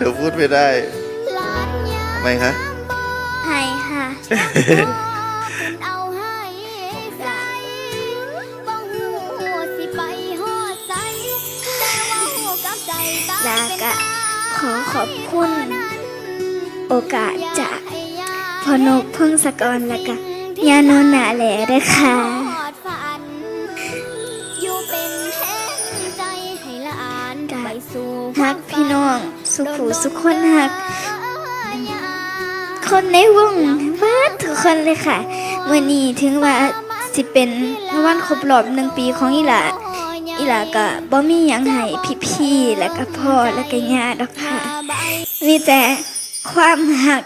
นูพูดไม่ได้ทำไมคะ ให้ค่ะ แล้วก็ขอขอบคุณโอกาสจากพ่อนกพงศกรและก็ยาโนนาแหล่ด้วยค่ะฮักพี่น้องสุขสุขคนฮักคนในวงว่าทุกคนเลยค่ะวันนี้ถึงว่าสิเป็นวันครบรอบ1 ปีของอีหลาก็บ่มีหยังให้พี่ๆและก็พ่อและก็ญาติดอกค่ะมีแต่ความฮัก